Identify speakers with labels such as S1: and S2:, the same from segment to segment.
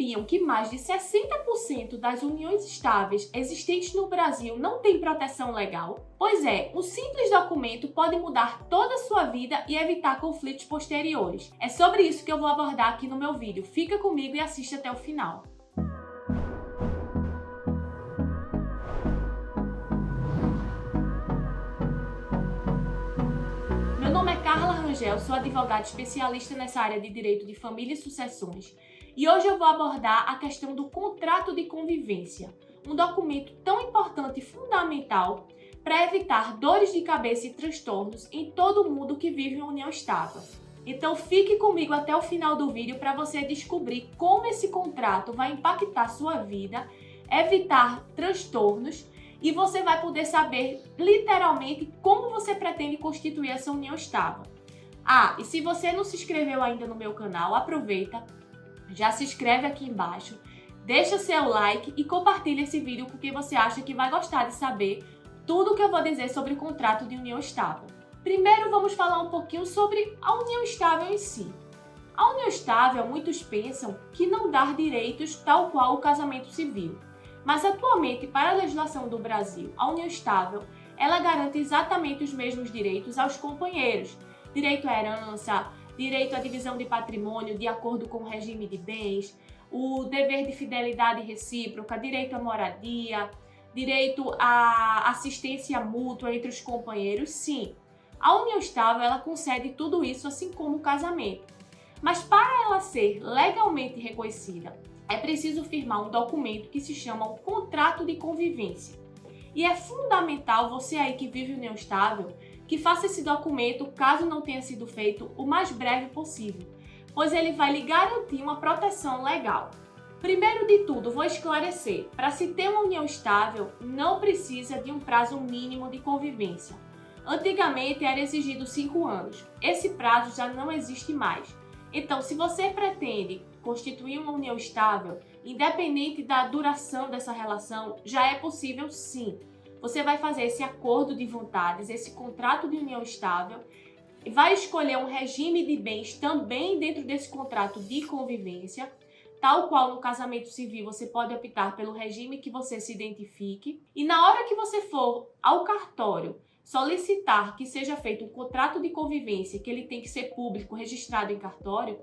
S1: sabiam que mais de 60% das uniões estáveis existentes no Brasil não têm proteção legal? Pois é, um simples documento pode mudar toda a sua vida e evitar conflitos posteriores. É sobre isso que eu vou abordar aqui no meu vídeo. Fica comigo e assiste até o final. Meu nome é Carla Rangel, sou advogada especialista nessa área de direito de família e sucessões. E hoje eu vou abordar a questão do contrato de convivência, um documento tão importante e fundamental para evitar dores de cabeça e transtornos em todo mundo que vive uma união estável. Então fique comigo até o final do vídeo para você descobrir como esse contrato vai impactar sua vida, evitar transtornos e você vai poder saber literalmente como você pretende constituir essa união estável. E se você não se inscreveu ainda no meu canal, aproveita, já se inscreve aqui embaixo, deixa seu like e compartilha esse vídeo porque você acha que vai gostar de saber tudo o que eu vou dizer sobre o contrato de união estável. Primeiro vamos falar um pouquinho sobre a união estável em si. A união estável, muitos pensam que não dá direitos tal qual o casamento civil. Mas atualmente, para a legislação do Brasil, a união estável, ela garante exatamente os mesmos direitos aos companheiros. Direito à herança, direito à divisão de patrimônio de acordo com o regime de bens, o dever de fidelidade recíproca, direito à moradia, direito à assistência mútua entre os companheiros, sim. A união estável, ela concede tudo isso, assim como o casamento. Mas para ela ser legalmente reconhecida, é preciso firmar um documento que se chama o contrato de convivência. E é fundamental você aí que vive união estável, que faça esse documento, caso não tenha sido feito, o mais breve possível, pois ele vai lhe garantir uma proteção legal. Primeiro de tudo, vou esclarecer, para se ter uma união estável, não precisa de um prazo mínimo de convivência. Antigamente era exigido 5 anos, esse prazo já não existe mais. Então, se você pretende constituir uma união estável, independente da duração dessa relação, já é possível sim. Você vai fazer esse acordo de vontades, esse contrato de união estável, e vai escolher um regime de bens também dentro desse contrato de convivência, tal qual no casamento civil você pode optar pelo regime que você se identifique. E na hora que você for ao cartório solicitar que seja feito um contrato de convivência, que ele tem que ser público, registrado em cartório,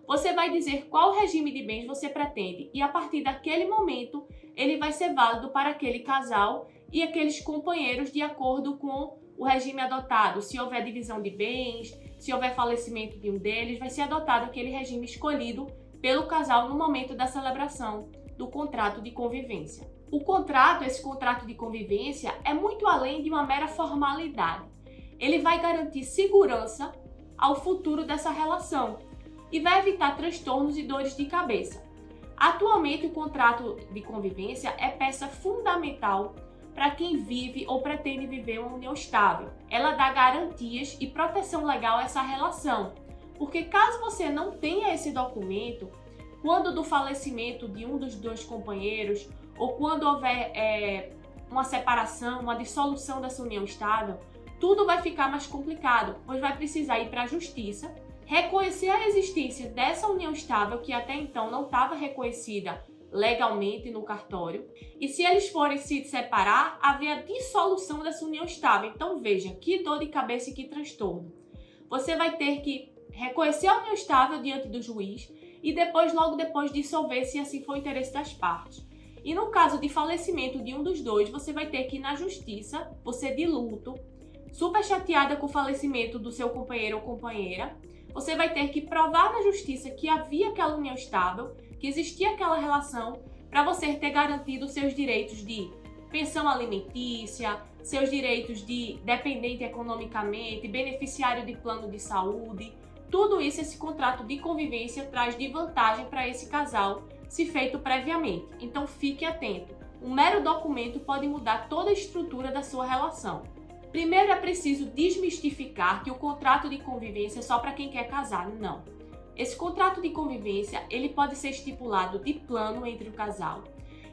S1: você vai dizer qual regime de bens você pretende e a partir daquele momento ele vai ser válido para aquele casal e aqueles companheiros de acordo com o regime adotado. Se houver divisão de bens, se houver falecimento de um deles, vai ser adotado aquele regime escolhido pelo casal no momento da celebração do contrato de convivência. O contrato, esse contrato de convivência, é muito além de uma mera formalidade. Ele vai garantir segurança ao futuro dessa relação e vai evitar transtornos e dores de cabeça. Atualmente, o contrato de convivência é peça fundamental para quem vive ou pretende viver uma união estável. Ela dá garantias e proteção legal a essa relação, porque caso você não tenha esse documento, quando do falecimento de um dos dois companheiros ou quando houver uma separação, uma dissolução dessa união estável, tudo vai ficar mais complicado, pois vai precisar ir para a justiça, reconhecer a existência dessa união estável que até então não estava reconhecida legalmente no cartório, e se eles forem se separar, haver a dissolução dessa união estável. Então veja, que dor de cabeça e que transtorno. Você vai ter que reconhecer a união estável diante do juiz e depois, logo depois, dissolver se assim for o interesse das partes. E no caso de falecimento de um dos dois, você vai ter que ir na justiça, você de luto, super chateada com o falecimento do seu companheiro ou companheira, você vai ter que provar na justiça que havia aquela união estável, que existia aquela relação, para você ter garantido seus direitos de pensão alimentícia, seus direitos de dependente economicamente, beneficiário de plano de saúde. Tudo isso esse contrato de convivência traz de vantagem para esse casal, se feito previamente. Então fique atento. Um mero documento pode mudar toda a estrutura da sua relação. Primeiro é preciso desmistificar que o contrato de convivência é só para quem quer casar. Não. Esse contrato de convivência, ele pode ser estipulado de plano entre o casal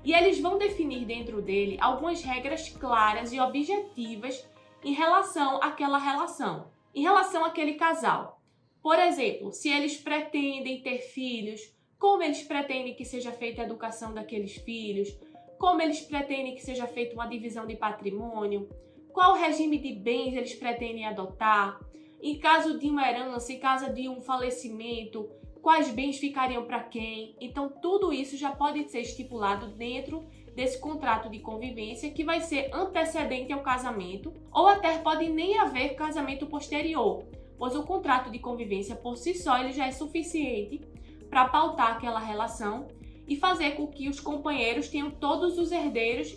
S1: e eles vão definir dentro dele algumas regras claras e objetivas em relação àquela relação, em relação àquele casal. Por exemplo, se eles pretendem ter filhos, como eles pretendem que seja feita a educação daqueles filhos, como eles pretendem que seja feita uma divisão de patrimônio, qual regime de bens eles pretendem adotar, em caso de uma herança, em caso de um falecimento, quais bens ficariam para quem. Então, tudo isso já pode ser estipulado dentro desse contrato de convivência, que vai ser antecedente ao casamento, ou até pode nem haver casamento posterior, pois o contrato de convivência por si só ele já é suficiente para pautar aquela relação e fazer com que os companheiros tenham todos os herdeiros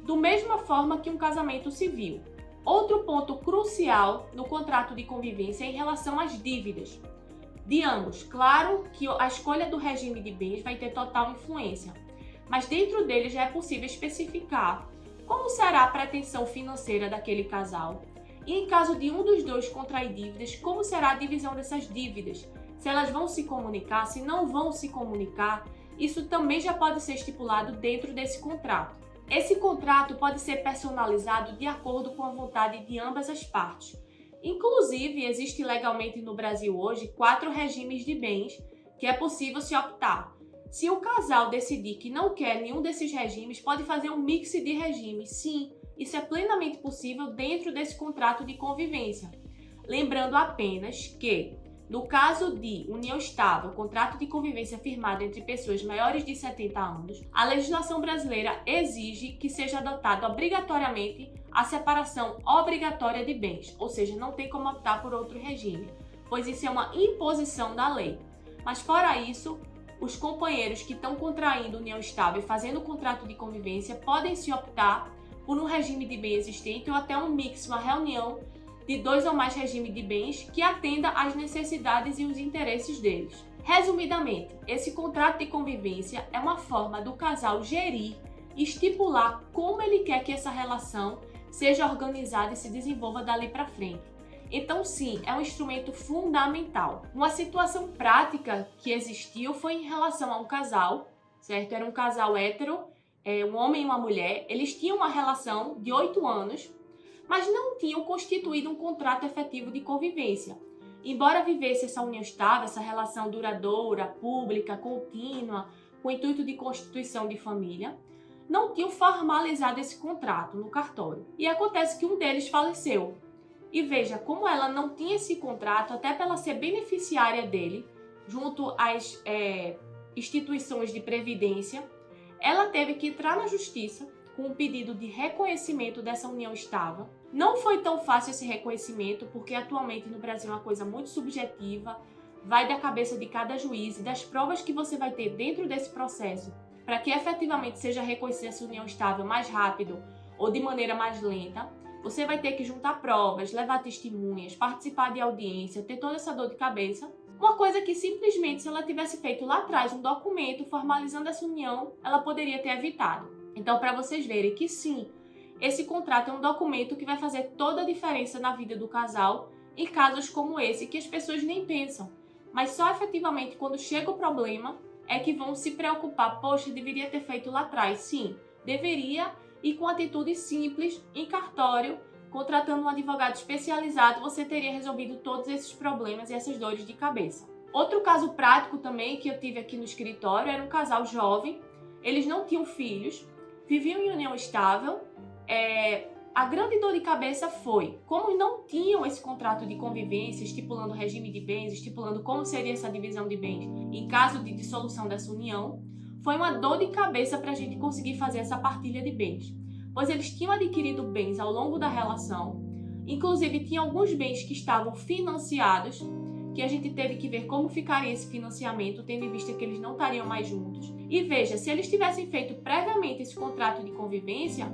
S1: da mesma forma que um casamento civil. Outro ponto crucial no contrato de convivência é em relação às dívidas de ambos. Claro que a escolha do regime de bens vai ter total influência, mas dentro dele já é possível especificar como será a pretensão financeira daquele casal e, em caso de um dos dois contrair dívidas, como será a divisão dessas dívidas, se elas vão se comunicar, se não vão se comunicar. Isso também já pode ser estipulado dentro desse contrato. Esse contrato pode ser personalizado de acordo com a vontade de ambas as partes. Inclusive, existe legalmente no Brasil hoje 4 regimes de bens que é possível se optar. Se o casal decidir que não quer nenhum desses regimes, pode fazer um mix de regimes. Sim, isso é plenamente possível dentro desse contrato de convivência. Lembrando apenas que, no caso de união estável, contrato de convivência firmado entre pessoas maiores de 70 anos, a legislação brasileira exige que seja adotada obrigatoriamente a separação obrigatória de bens, ou seja, não tem como optar por outro regime, pois isso é uma imposição da lei. Mas fora isso, os companheiros que estão contraindo união estável e fazendo contrato de convivência podem se optar por um regime de bem existente ou até um mix, uma reunião de 2 ou mais regimes de bens que atenda às necessidades e os interesses deles. Resumidamente, esse contrato de convivência é uma forma do casal gerir e estipular como ele quer que essa relação seja organizada e se desenvolva dali para frente. Então, sim, é um instrumento fundamental. Uma situação prática que existiu foi em relação a um casal, certo? Era um casal hétero, um homem e uma mulher. Eles tinham uma relação de 8 anos, mas não tinham constituído um contrato efetivo de convivência. Embora vivesse essa união estável, essa relação duradoura, pública, contínua, com o intuito de constituição de família, não tinham formalizado esse contrato no cartório. E acontece que um deles faleceu. E veja, como ela não tinha esse contrato, até para ela ser beneficiária dele, junto às instituições de previdência, ela teve que entrar na justiça com um pedido de reconhecimento dessa união estável. Não foi tão fácil esse reconhecimento, porque atualmente no Brasil é uma coisa muito subjetiva, vai da cabeça de cada juiz e das provas que você vai ter dentro desse processo, para que efetivamente seja reconhecida essa união estável mais rápido ou de maneira mais lenta. Você vai ter que juntar provas, levar testemunhas, participar de audiência, ter toda essa dor de cabeça. Uma coisa que simplesmente, se ela tivesse feito lá atrás um documento formalizando essa união, ela poderia ter evitado. Então, para vocês verem que sim, esse contrato é um documento que vai fazer toda a diferença na vida do casal em casos como esse, que as pessoas nem pensam. Mas só efetivamente quando chega o problema é que vão se preocupar. Poxa, deveria ter feito lá atrás. Sim, deveria, e com atitude simples, em cartório, contratando um advogado especializado, você teria resolvido todos esses problemas e essas dores de cabeça. Outro caso prático também que eu tive aqui no escritório era um casal jovem, eles não tinham filhos, viviam em união estável. A grande dor de cabeça foi, como não tinham esse contrato de convivência, estipulando o regime de bens, estipulando como seria essa divisão de bens em caso de dissolução dessa união, foi uma dor de cabeça para a gente conseguir fazer essa partilha de bens, pois eles tinham adquirido bens ao longo da relação, inclusive tinha alguns bens que estavam financiados, que a gente teve que ver como ficaria esse financiamento, tendo em vista que eles não estariam mais juntos. E veja, se eles tivessem feito previamente esse contrato de convivência,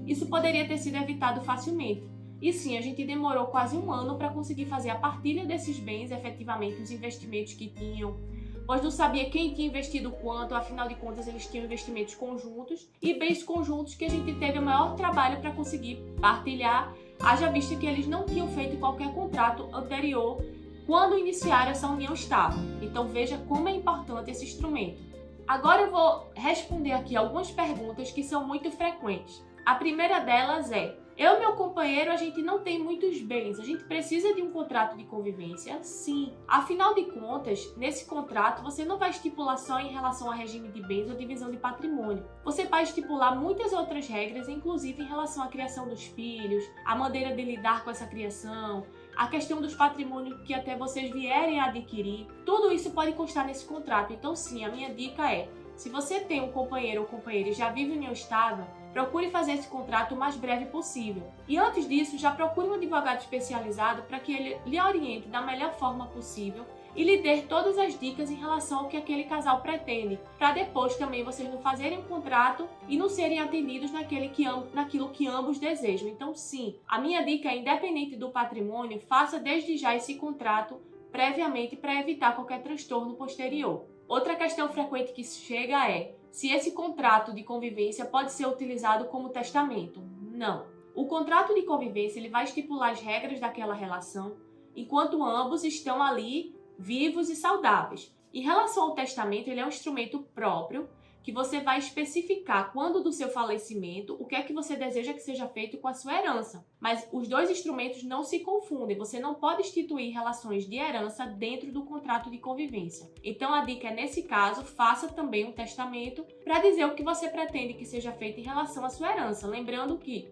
S1: isso poderia ter sido evitado facilmente. E sim, a gente demorou quase 1 ano para conseguir fazer a partilha desses bens, efetivamente, os investimentos que tinham, pois não sabia quem tinha investido quanto, afinal de contas eles tinham investimentos conjuntos e bens conjuntos que a gente teve o maior trabalho para conseguir partilhar, haja vista que eles não tinham feito qualquer contrato anterior quando iniciaram essa união estável. Então veja como é importante esse instrumento. Agora eu vou responder aqui algumas perguntas que são muito frequentes. A primeira delas é: Eu e meu companheiro, a gente não tem muitos bens, a gente precisa de um contrato de convivência? Sim. Afinal de contas, nesse contrato você não vai estipular só em relação a regime de bens ou divisão de patrimônio. Você vai estipular muitas outras regras, inclusive em relação à criação dos filhos, a maneira de lidar com essa criação, a questão dos patrimônios que até vocês vierem a adquirir. Tudo isso pode constar nesse contrato. Então sim, a minha dica é, se você tem um companheiro ou companheira e já vive em união estável, procure fazer esse contrato o mais breve possível. E antes disso, já procure um advogado especializado para que ele lhe oriente da melhor forma possível e lhe dê todas as dicas em relação ao que aquele casal pretende, para depois também vocês não fazerem um contrato e não serem atendidos naquilo que ambos desejam. Então sim, a minha dica é, independente do patrimônio, faça desde já esse contrato previamente para evitar qualquer transtorno posterior. Outra questão frequente que chega é se esse contrato de convivência pode ser utilizado como testamento. Não. O contrato de convivência ele vai estipular as regras daquela relação enquanto ambos estão ali vivos e saudáveis. Em relação ao testamento, ele é um instrumento próprio que você vai especificar quando do seu falecimento o que é que você deseja que seja feito com a sua herança. Mas os dois instrumentos não se confundem, você não pode instituir relações de herança dentro do contrato de convivência. Então a dica é, nesse caso, faça também um testamento para dizer o que você pretende que seja feito em relação à sua herança. Lembrando que,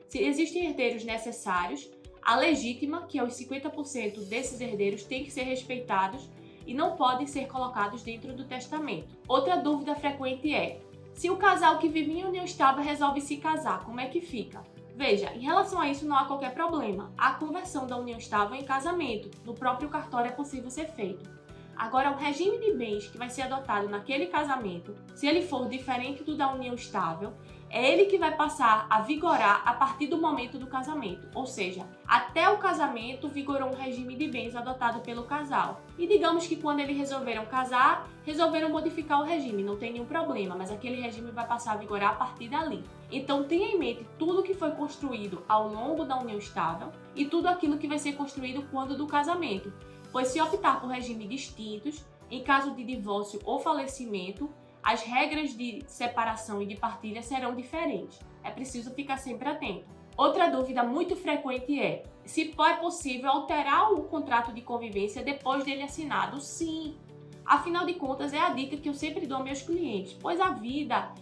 S1: se existem herdeiros necessários, a legítima, que é os 50% desses herdeiros, tem que ser respeitados e não podem ser colocados dentro do testamento. Outra dúvida frequente é, se o casal que vive em união estável resolve se casar, como é que fica? Veja, em relação a isso não há qualquer problema. A conversão da união estável em casamento, no próprio cartório é possível ser feito. Agora, o regime de bens que vai ser adotado naquele casamento, se ele for diferente do da união estável, é ele que vai passar a vigorar a partir do momento do casamento. Ou seja, até o casamento vigorou um regime de bens adotado pelo casal. E digamos que quando eles resolveram casar, resolveram modificar o regime, não tem nenhum problema, mas aquele regime vai passar a vigorar a partir dali. Então tenha em mente tudo que foi construído ao longo da união estável e tudo aquilo que vai ser construído quando do casamento. Pois se optar por regimes distintos, em caso de divórcio ou falecimento, as regras de separação e de partilha serão diferentes. É preciso ficar sempre atento. Outra dúvida muito frequente é se é possível alterar o contrato de convivência depois dele assinado. Sim! Afinal de contas, é a dica que eu sempre dou aos meus clientes, pois a vida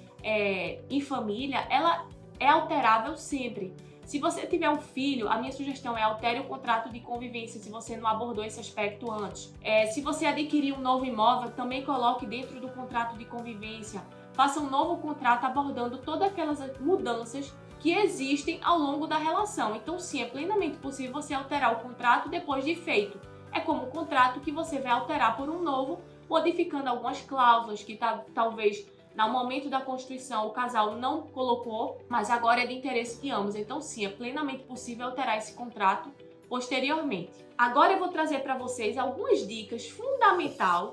S1: em família ela é alterável sempre. Se você tiver um filho, a minha sugestão é altere o contrato de convivência se você não abordou esse aspecto antes. Se você adquirir um novo imóvel, também coloque dentro do contrato de convivência. Faça um novo contrato abordando todas aquelas mudanças que existem ao longo da relação. Então, sim, é plenamente possível você alterar o contrato depois de feito. É como um contrato que você vai alterar por um novo, modificando algumas cláusulas que talvez no momento da constituição o casal não colocou, mas agora é de interesse de ambos. Então sim, é plenamente possível alterar esse contrato posteriormente. Agora eu vou trazer para vocês algumas dicas fundamentais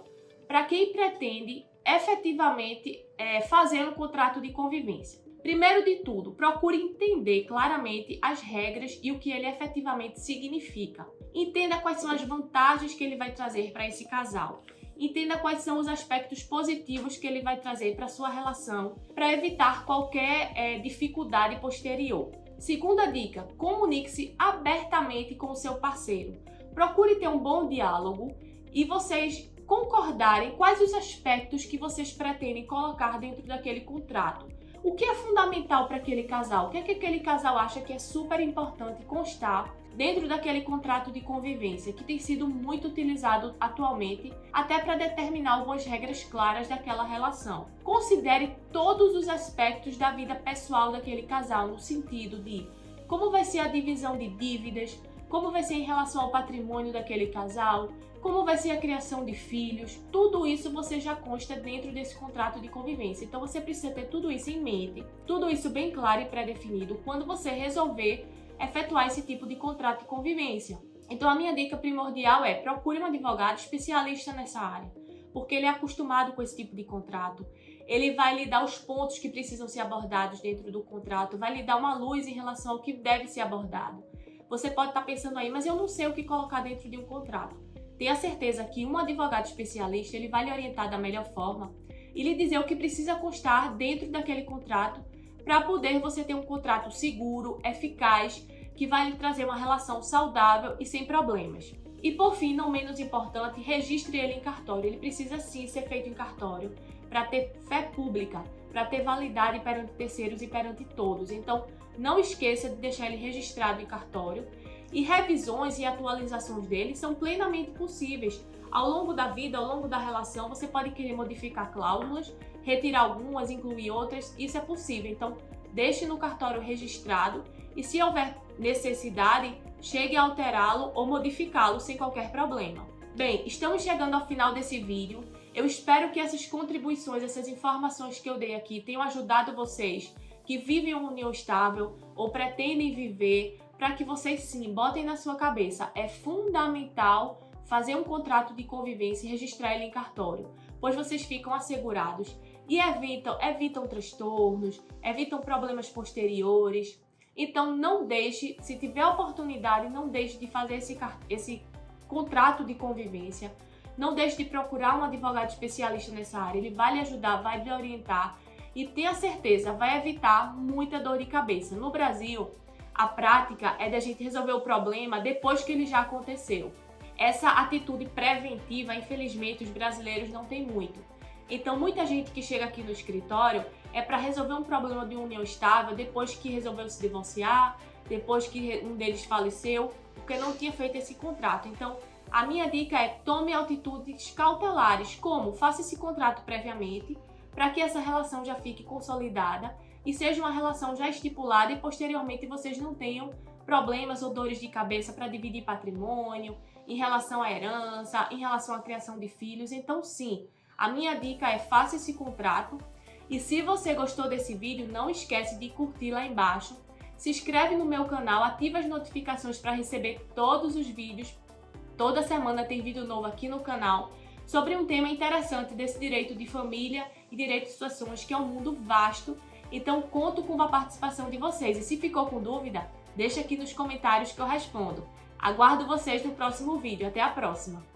S1: para quem pretende efetivamente fazer um contrato de convivência. Primeiro de tudo, procure entender claramente as regras e o que ele efetivamente significa. Entenda quais são as vantagens que ele vai trazer para esse casal. Entenda quais são os aspectos positivos que ele vai trazer para a sua relação, para evitar qualquer dificuldade posterior. Segunda dica, comunique-se abertamente com o seu parceiro. Procure ter um bom diálogo e vocês concordarem quais os aspectos que vocês pretendem colocar dentro daquele contrato. O que é fundamental para aquele casal? O que é que aquele casal acha que é super importante constar dentro daquele contrato de convivência, que tem sido muito utilizado atualmente, até para determinar algumas regras claras daquela relação. Considere todos os aspectos da vida pessoal daquele casal, no sentido de como vai ser a divisão de dívidas, como vai ser em relação ao patrimônio daquele casal, como vai ser a criação de filhos. Tudo isso você já consta dentro desse contrato de convivência. Então você precisa ter tudo isso em mente, tudo isso bem claro e pré-definido quando você resolver efetuar esse tipo de contrato de convivência. Então a minha dica primordial é procure um advogado especialista nessa área, porque ele é acostumado com esse tipo de contrato. Ele vai lhe dar os pontos que precisam ser abordados dentro do contrato, vai lhe dar uma luz em relação ao que deve ser abordado. Você pode estar pensando aí, mas eu não sei o que colocar dentro de um contrato. Tenha certeza que um advogado especialista ele vai lhe orientar da melhor forma e lhe dizer o que precisa constar dentro daquele contrato para poder você ter um contrato seguro, eficaz, que vai lhe trazer uma relação saudável e sem problemas. E por fim, não menos importante, registre ele em cartório. Ele precisa sim ser feito em cartório para ter fé pública, para ter validade perante terceiros e perante todos. Então, não esqueça de deixar ele registrado em cartório. E revisões e atualizações dele são plenamente possíveis. Ao longo da vida, ao longo da relação, você pode querer modificar cláusulas, retirar algumas, incluir outras, isso é possível. Então, deixe no cartório registrado e se houver necessidade, chegue a alterá-lo ou modificá-lo sem qualquer problema. Bem, estamos chegando ao final desse vídeo. Eu espero que essas contribuições, essas informações que eu dei aqui tenham ajudado vocês que vivem uma união estável ou pretendem viver, para que vocês sim botem na sua cabeça. É fundamental fazer um contrato de convivência e registrar ele em cartório, pois vocês ficam assegurados e evitam transtornos, evitam problemas posteriores. Então não deixe, se tiver oportunidade, não deixe de fazer esse contrato de convivência, não deixe de procurar um advogado especialista nessa área, ele vai lhe ajudar, vai lhe orientar e tenha certeza, vai evitar muita dor de cabeça. No Brasil, a prática é da gente resolver o problema depois que ele já aconteceu. Essa atitude preventiva, infelizmente, os brasileiros não têm muito. Então, muita gente que chega aqui no escritório é para resolver um problema de união estável depois que resolveu se divorciar, depois que um deles faleceu, porque não tinha feito esse contrato. Então, a minha dica é tome atitudes cautelares, como faça esse contrato previamente, para que essa relação já fique consolidada e seja uma relação já estipulada e posteriormente vocês não tenham problemas ou dores de cabeça para dividir patrimônio, em relação à herança, em relação à criação de filhos. Então sim, a minha dica é faça esse contrato. E se você gostou desse vídeo, não esquece de curtir lá embaixo, se inscreve no meu canal, ativa as notificações para receber todos os vídeos. Toda semana tem vídeo novo aqui no canal sobre um tema interessante desse direito de família e direito de sucessões, que é um mundo vasto. Então conto com a participação de vocês. E se ficou com dúvida, deixa aqui nos comentários que eu respondo. Aguardo vocês no próximo vídeo. Até a próxima!